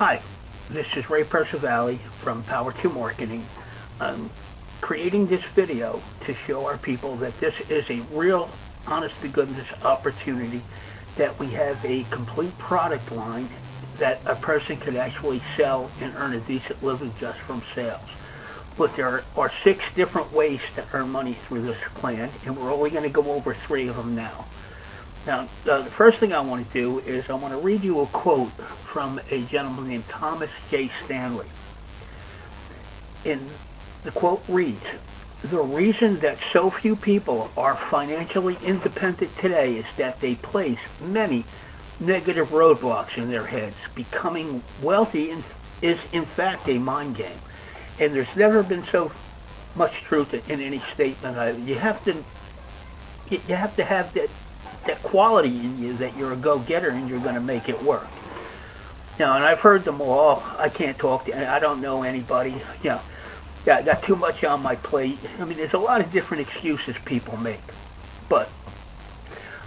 Hi, this is Ray Percivali from Power2 Marketing. I'm creating this video to show our people that this is a real, honest-to-goodness opportunity, that we have a complete product line that a person could actually sell and earn a decent living just from sales. But there are 6 different ways to earn money through this plan, and we're only going to go over 3 of them now. Now, the first thing I want to do is I want to read you a quote from a gentleman named Thomas J. Stanley. And the quote reads, "The reason that so few people are financially independent today is that they place many negative roadblocks in their heads. Becoming wealthy is in fact a mind game." And there's never been so much truth in any statement. You have to have that quality in you that you're a go-getter and you're going to make it work. Now, and I've heard them all. I can't talk to, I don't know anybody. I got too much on my plate. I mean, there's a lot of different excuses people make. But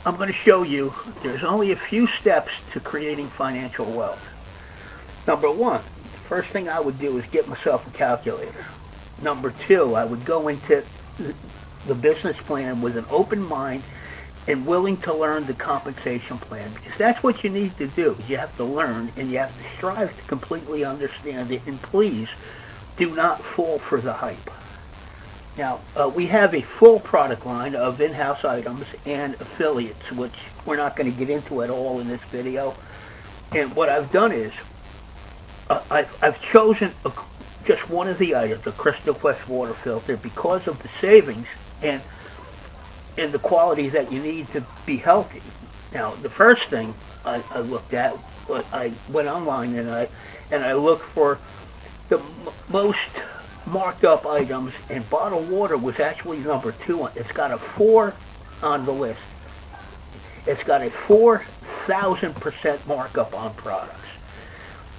I'm going to show you there's only a few steps to creating financial wealth. Number 1, the first thing I would do is get myself a calculator. Number 2, I would go into the business plan with an open mind and willing to learn the compensation plan, because that's what you need to do. You have to learn and you have to strive to completely understand it, and please do not fall for the hype. Now, we have a full product line of in-house items and affiliates, which we're not going to get into at all in this video. And what I've done is I've chosen just one of the items, the Crystal Quest water filter, because of the savings and the quality that you need to be healthy. Now, the first thing I looked at, I went online and I looked for the most marked up items, and bottled water was actually number 2. It's got a 4 on the list. It's got a 4,000% markup on products.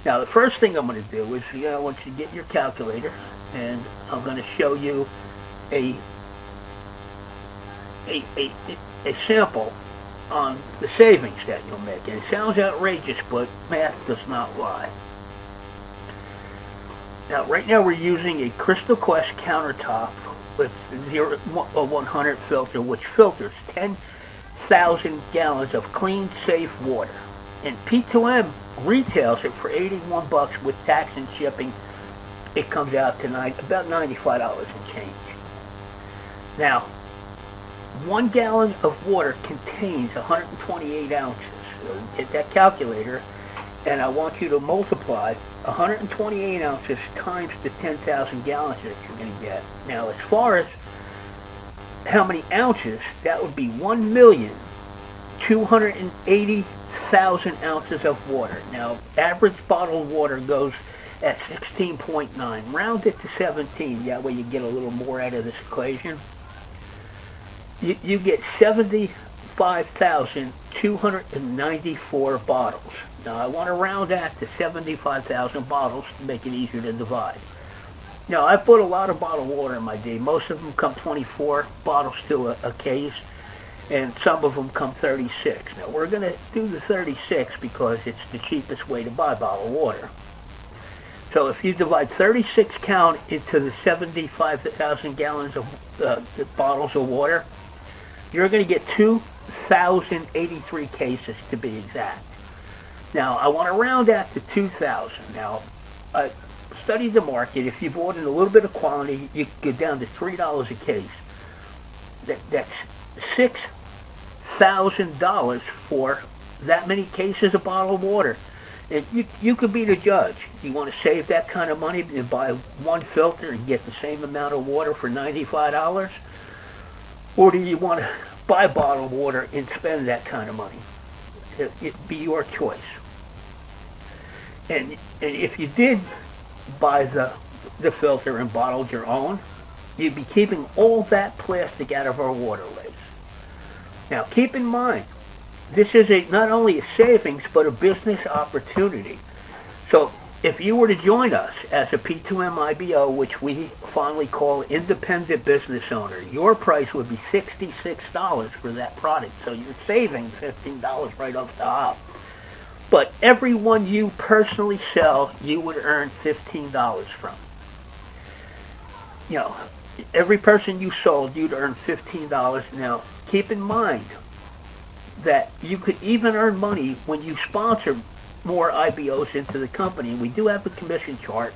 Now, the first thing I'm going to do is, once you get your calculator, and I'm going to show you a sample on the savings that you'll make. And it sounds outrageous, but math does not lie. Now, right now we're using a Crystal Quest countertop with 100 filter, which filters 10,000 gallons of clean, safe water. And P2M retails it for $81 with tax and shipping. It comes out to about $95 and change. Now, 1 gallon of water contains 128 ounces. So get that calculator, and I want you to multiply 128 ounces times the 10,000 gallons that you're going to get. Now, as far as how many ounces, that would be 1,280,000 ounces of water. Now, average bottled water goes at 16.9. Round it to 17. That way you get a little more out of this equation. You get 75,294 bottles. Now, I want to round that to 75,000 bottles to make it easier to divide. Now, I put a lot of bottled water in my day. Most of them come 24 bottles to a case, and some of them come 36. Now, we're going to do the 36 because it's the cheapest way to buy bottled water. So if you divide 36 count into the 75,000 gallons of bottles of water, you're going to get 2,083 cases to be exact. Now, I want to round that to 2,000. Now, I studied the market. If you bought in a little bit of quantity, you can get down to $3 a case. That's $6,000 for that many cases of bottled water. And you could be the judge. You want to save that kind of money and buy 1 filter and get the same amount of water for $95? Or do you want to buy bottled water and spend that kind of money? It'd be your choice. And if you did buy the filter and bottled your own, you'd be keeping all that plastic out of our waterways. Now, keep in mind, this is not only a savings, but a business opportunity. So if you were to join us as a P2M IBO, which we fondly call independent business owner, your price would be $66 for that product. So you're saving $15 right off the hop. But every one you personally sell, you would earn $15 from. You know, every person you sold, you'd earn $15. Now, keep in mind that you could even earn money when you sponsor more IBOs into the company. We do have a commission chart,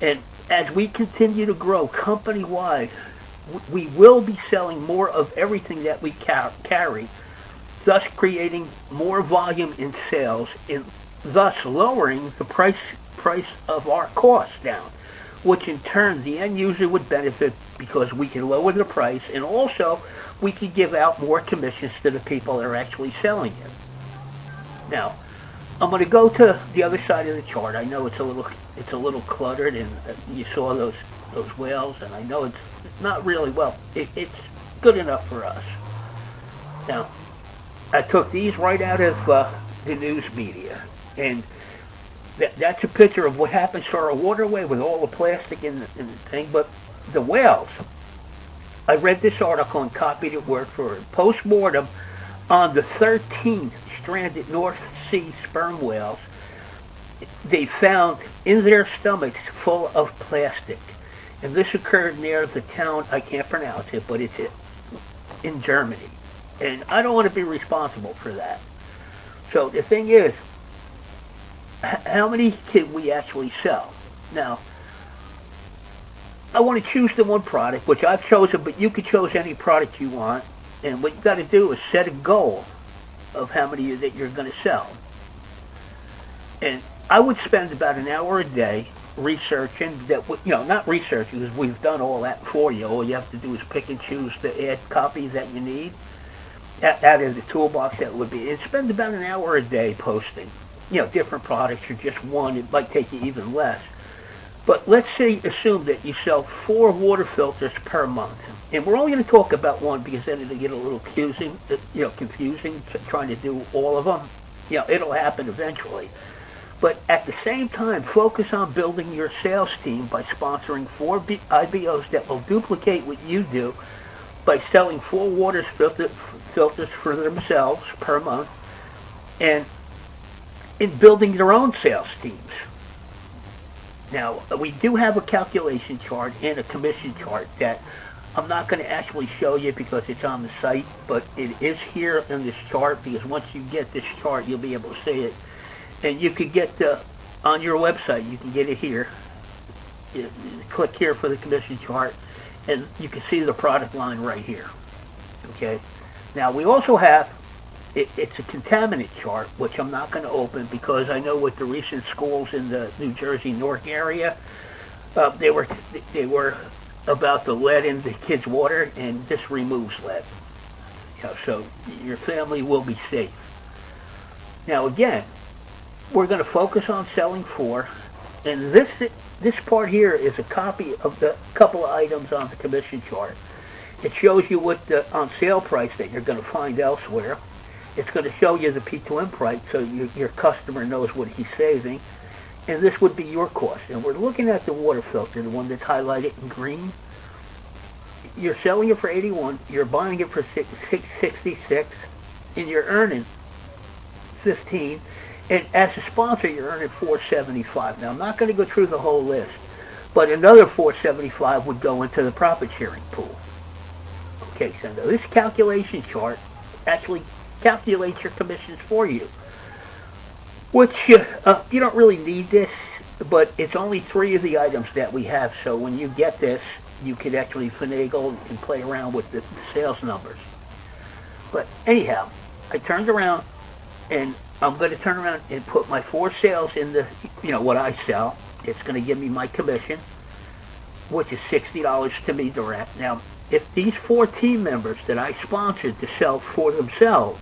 and as we continue to grow company-wide, we will be selling more of everything that we carry, thus creating more volume in sales and thus lowering the price of our costs down, which in turn the end user would benefit because we can lower the price, and also we can give out more commissions to the people that are actually selling it. Now, I'm going to go to the other side of the chart. I know it's a little cluttered, and you saw those whales, and I know it's not really, well, it's good enough for us. Now, I took these right out of the news media, and that's a picture of what happens to our waterway with all the plastic in the thing. But the whales, I read this article and copied it word for word. Post-mortem on the 13 stranded North Sea sperm whales, they found in their stomachs full of plastic. And this occurred near the town, I can't pronounce it, but it's in Germany. And I don't want to be responsible for that. So the thing is, how many can we actually sell? Now, I want to choose the one product, which I've chosen, but you could choose any product you want. And what you got to do is set a goal of how many that you're going to sell. And I would spend about an hour a day researching that, not researching, because we've done all that for you. All you have to do is pick and choose the ad copies that you need out of the toolbox that would be. And spend about an hour a day posting, different products, or just one. It might take you even less. But let's assume that you sell 4 water filters per month. And we're only going to talk about one because then it'll get a little confusing trying to do all of them. It'll happen eventually. But at the same time, focus on building your sales team by sponsoring 4 IBOs that will duplicate what you do by selling 4 water filters for themselves per month, and in building your own sales teams. Now, we do have a calculation chart and a commission chart that I'm not going to actually show you because it's on the site, but it is here in this chart, because once you get this chart, you'll be able to see it. And you could get on your website, you can get it here. You click here for the commission chart, and you can see the product line right here. Okay. Now, we also have, it's a contaminant chart, which I'm not going to open because I know with the recent schools in the New Jersey Newark area, they were about the lead in the kids' water, and this removes lead. So your family will be safe. Now, again, we're going to focus on selling 4, and this part here is a copy of the couple of items on the commission chart. It shows you what the on sale price that you're going to find elsewhere. It's going to show you the P2M price so your customer knows what he's saving, and this would be your cost. And we're looking at the water filter, the one that's highlighted in green. You're selling it for $81, you're buying it for $66, and you're earning $15. And as a sponsor, you're earning $4.75. Now, I'm not going to go through the whole list, but another $4.75 would go into the profit sharing pool. Okay, so now this calculation chart actually calculates your commissions for you, which you don't really need this, but it's only 3 of the items that we have. So when you get this, you could actually finagle and play around with the sales numbers. But anyhow, I turned around, and I'm going to turn around and put my 4 sales in the, what I sell. It's going to give me my commission, which is $60 to me direct. Now, if these 4 team members that I sponsored to sell for themselves,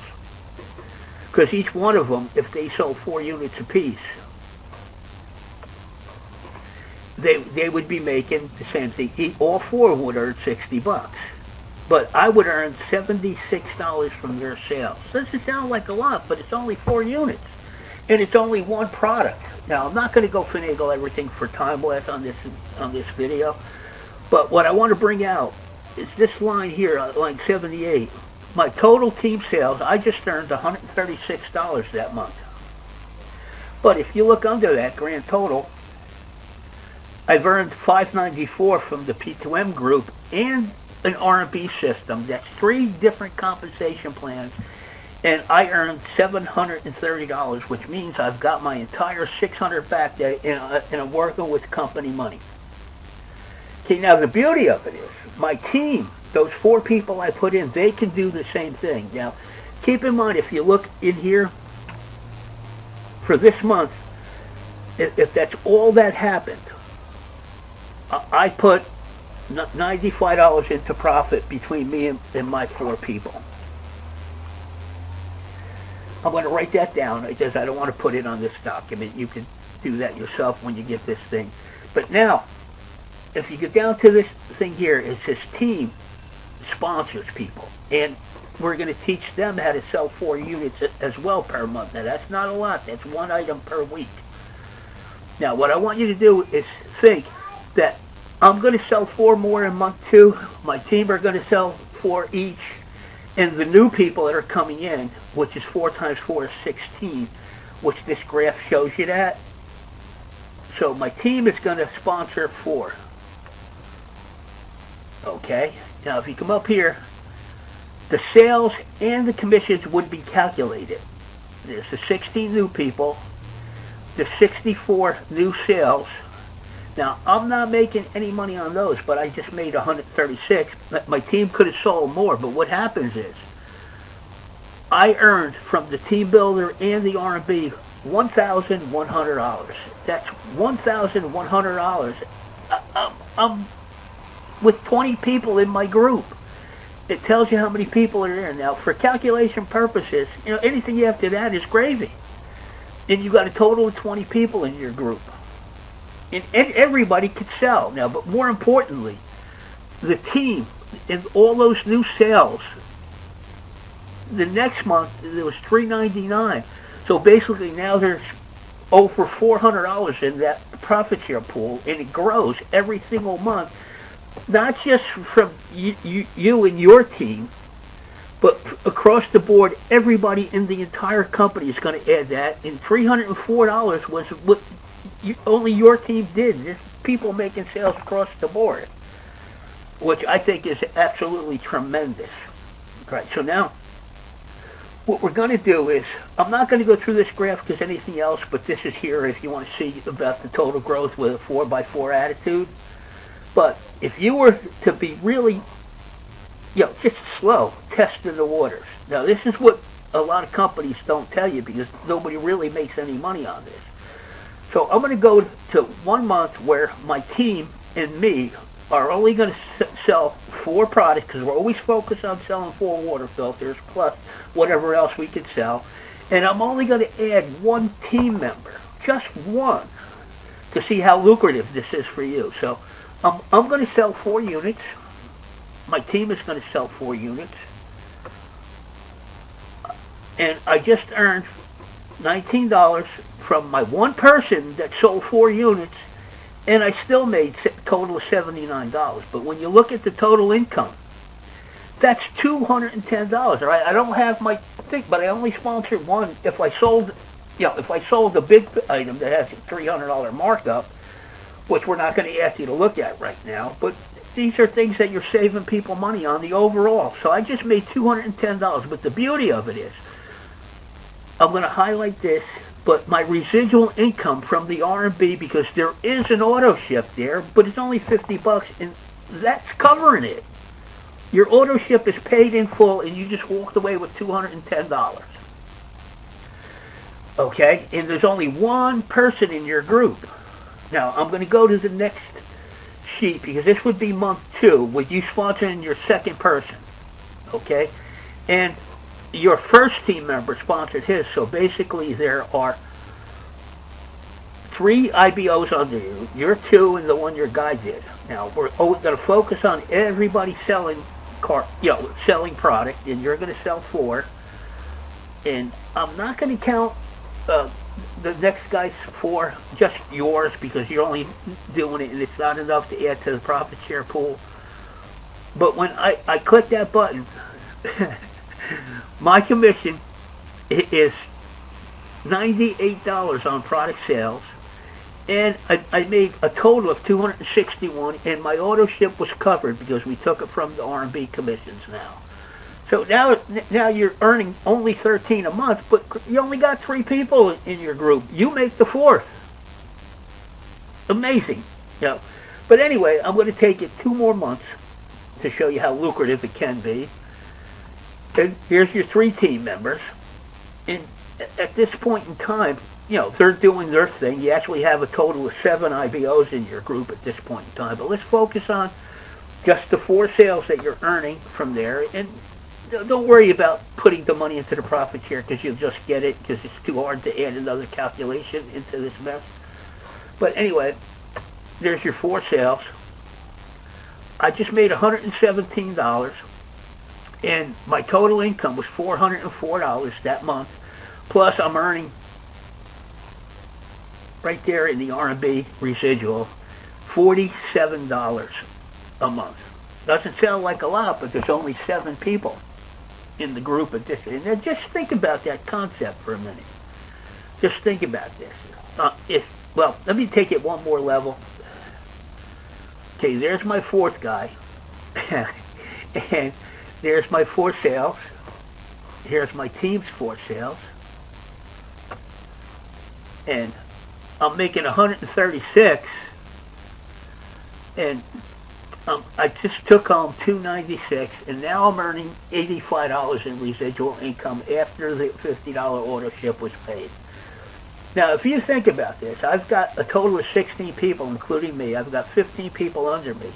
because each one of them, if they sold 4 units apiece, they would be making the same thing. All 4 would earn $60. But I would earn $76 from their sales. Doesn't sound like a lot, but it's only 4 units. And it's only one product. Now, I'm not going to go finagle everything for time left on this video. But what I want to bring out is this line here, line 78. My total team sales, I just earned $136 that month. But if you look under that grand total, I've earned $594 from the P2M group and an R&B system. That's 3 different compensation plans, and I earned $730, which means I've got my entire $600 back and I'm working with company money. Okay, now the beauty of it is, my team, those 4 people I put in, they can do the same thing. Now, keep in mind, if you look in here, for this month, if that's all that happened, I put $95 into profit between me and my 4 people. I'm going to write that down because I don't want to put it on this document. You can do that yourself when you get this thing. But now, if you get down to this thing here, it says team sponsors people. And we're going to teach them how to sell 4 units as well per month. Now, that's not a lot. That's 1 item per week. Now, what I want you to do is think that I'm going to sell 4 more in month 2. My team are going to sell 4 each. And the new people that are coming in, which is 4 times 4 is 16, which this graph shows you that. So my team is going to sponsor 4. Okay? Now, if you come up here, the sales and the commissions would be calculated. There's the 16 new people, the 64 new sales. Now, I'm not making any money on those, but I just made 136. My team could have sold more, but what happens is I earned from the team builder and the R&B $1,100. That's $1,100. I'm with 20 people in my group. It tells you how many people are there. Now, for calculation purposes, anything after that is gravy. And you've got a total of 20 people in your group. And everybody could sell. Now, but more importantly, the team and all those new sales, the next month there was $399. So basically now there's over $400 in that profit share pool, and it grows every single month, not just from you and your team, but across the board, everybody in the entire company is going to add that. And $304 was what only your team did. There's people making sales across the board, which I think is absolutely tremendous. Right, so now what we're going to do is, I'm not going to go through this graph because anything else, but this is here if you want to see about the total growth with a 4x4 attitude. But if you were to be really, just slow, testing the waters. Now, this is what a lot of companies don't tell you because nobody really makes any money on this. So I'm going to go to 1 month where my team and me are only going to sell 4 products because we're always focused on selling 4 water filters plus whatever else we could sell. And I'm only going to add 1 team member, just 1, to see how lucrative this is for you. So I'm going to sell 4 units. My team is going to sell 4 units. And I just earned $19 from my 1 person that sold 4 units, and I still made a total of $79. But when you look at the total income, that's $210. All right, I don't have my thing, but I only sponsored 1. If I sold, if I sold the big item that has a $300 markup, which we're not going to ask you to look at right now, but these are things that you're saving people money on the overall. So I just made $210. But the beauty of it is, I'm going to highlight this, but my residual income from the R&B, because there is an auto ship there, but it's only $50, and that's covering it. Your auto ship is paid in full, and you just walked away with $210. Okay? And there's only 1 person in your group. Now, I'm going to go to the next sheet, because this would be month 2, with you sponsoring your 2nd person. Okay? And your first team member sponsored his, so basically there are 3 IBOs under you. You're 2 and the one your guy did. Now, we're going to focus on everybody selling selling product, and you're going to sell 4. And I'm not going to count the next guy's 4, just yours, because you're only doing it and it's not enough to add to the profit share pool. But when I click that button, my commission is $98 on product sales, and I made a total of 261, and my auto ship was covered because we took it from the R&B commissions now. So now you're earning only 13 a month, but you only got 3 people in your group. You make the 4th. Amazing. Yeah. But anyway, I'm going to take it 2 more months to show you how lucrative it can be. And here's your 3 team members. And at this point in time, they're doing their thing. You actually have a total of 7 IBOs in your group at this point in time. But let's focus on just the 4 sales that you're earning from there. And don't worry about putting the money into the profit share because you'll just get it because it's too hard to add another calculation into this mess. But anyway, there's your 4 sales. I just made $117, and my total income was $404 that month. Plus, I'm earning right there in the R&B residual $47 a month. Doesn't sound like a lot, but there's only 7 people in the group at this. And then just think about that concept for a minute. Just think about this. Well, let me take it one more level. Okay, there's my 4th guy. And there's my 4 sales. Here's my team's 4 sales. And I'm making 136. And I just took home $296, and now I'm earning $85 in residual income after the $50 auto ship was paid. Now, if you think about this, I've got a total of 16 people, including me. I've got 15 people under me.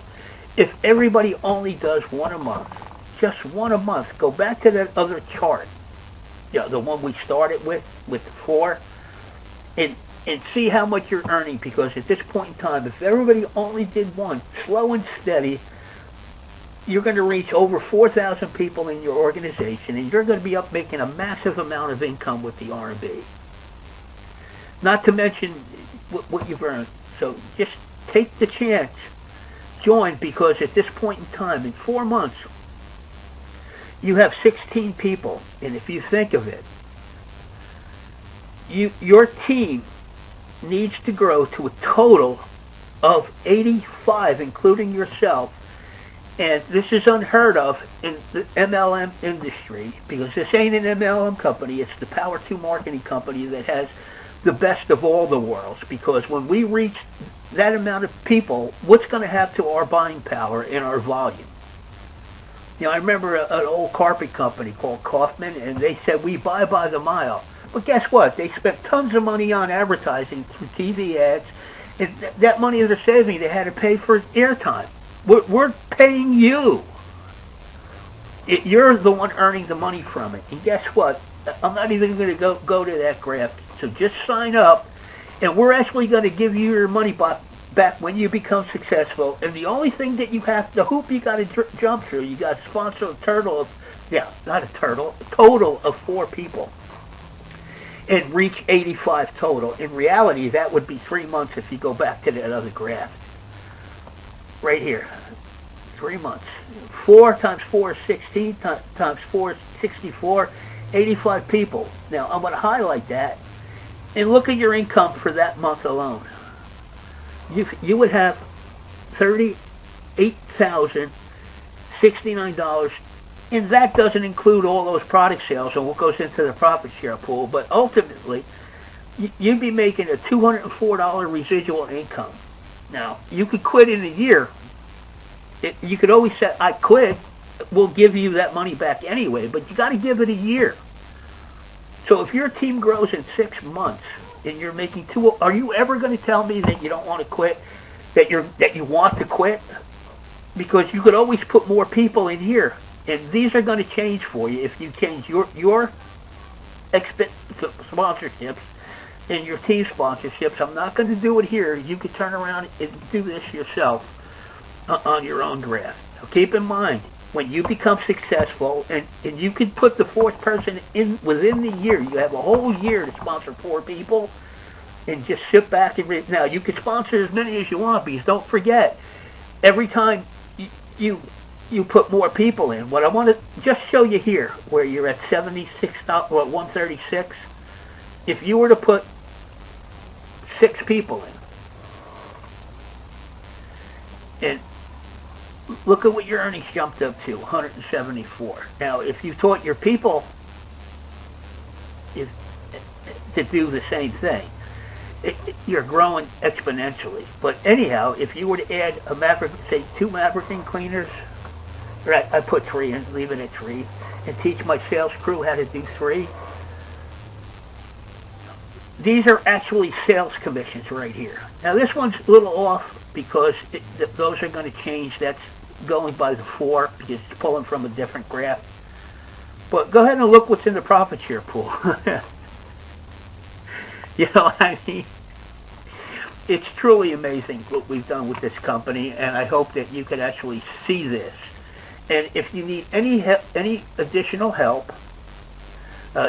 If everybody only does 1 a month, just 1 a month, go back to that other chart, the one we started with the 4, and see how much you're earning, because at this point in time, if everybody only did 1, slow and steady, you're going to reach over 4,000 people in your organization, and you're going to be up making a massive amount of income with the R&B. Not to mention what you've earned. So just take the chance. Join, because at this point in time, in 4 months, you have 16 people. And if you think of it, your team needs to grow to a total of 85, including yourself. And this is unheard of in the MLM industry, because this ain't an MLM company. It's the Power2 Marketing company that has the best of all the worlds, because when we reach that amount of people, what's going to happen to our buying power and our volume? I remember an old carpet company called Kaufman, and they said, we buy by the mile. But guess what? They spent tons of money on advertising through TV ads, and that money they're saving, they had to pay for airtime. We're paying you. You're the one earning the money from it. And guess what? I'm not even going to go to that graph. So just sign up, and we're actually going to give you your money back when you become successful. And the only thing that you have, the hoop you got to jump through, you got to sponsor a total of 4 people, and reach 85 total. In reality, that would be 3 months if you go back to that other graph. Right here. 3 months. 4 times 4 is 16, times 4 is 64, 85 people. Now, I'm going to highlight that. And look at your income for that month alone. You would have $38,069, and that doesn't include all those product sales and what goes into the profit share pool. But ultimately, you'd be making a $204 residual income. Now, you could quit in a year. You could always say, I quit. We'll give you that money back anyway, but you got to give it a year. So if your team grows in 6 months and you're making are you ever going to tell me that you don't want to quit, that you want to quit? Because you could always put more people in here, and these are going to change for you if you change your sponsorships and your team sponsorships. I'm not going to do it here. You could turn around and do this yourself on your own graph. So keep in mind, when you become successful, and you can put the 4th person in within the year, you have a whole year to sponsor 4 people, and just sit back and now you can sponsor as many as you want, because don't forget, every time you put more people in, what I want to just show you here, where you're at 136, if you were to put 6 people in, and look at what your earnings jumped up to, 174. Now, if you taught your people to do the same thing, you're growing exponentially. But anyhow, if you were to add a Maverick, say 2 Maverick cleaners, right, I put 3 and leave it at 3, and teach my sales crew how to do 3. These are actually sales commissions right here. Now this one's a little off because those are going to change. That's going by the 4 because it's pulling from a different graph. But go ahead and look what's in the profit share pool. You know what I mean? It's truly amazing what we've done with this company, and I hope that you can actually see this. And if you need any additional help,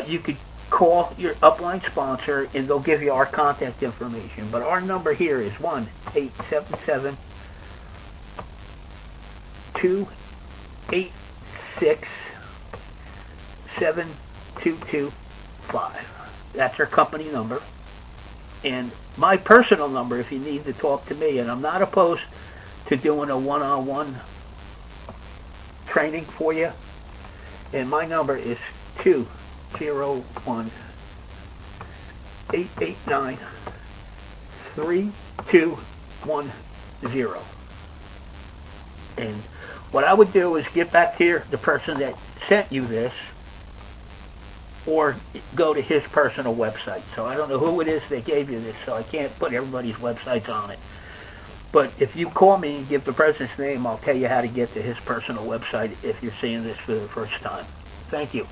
you could call your upline sponsor, and they'll give you our contact information. But our number here is 1-877-286-7225. That's our company number. And my personal number, if you need to talk to me, and I'm not opposed to doing a one-on-one training for you, and my number is 201-889-3210. And what I would do is get back to the person that sent you this, or go to his personal website. So I don't know who it is that gave you this, so I can't put everybody's websites on it. But if you call me and give the person's name, I'll tell you how to get to his personal website if you're seeing this for the first time. Thank you.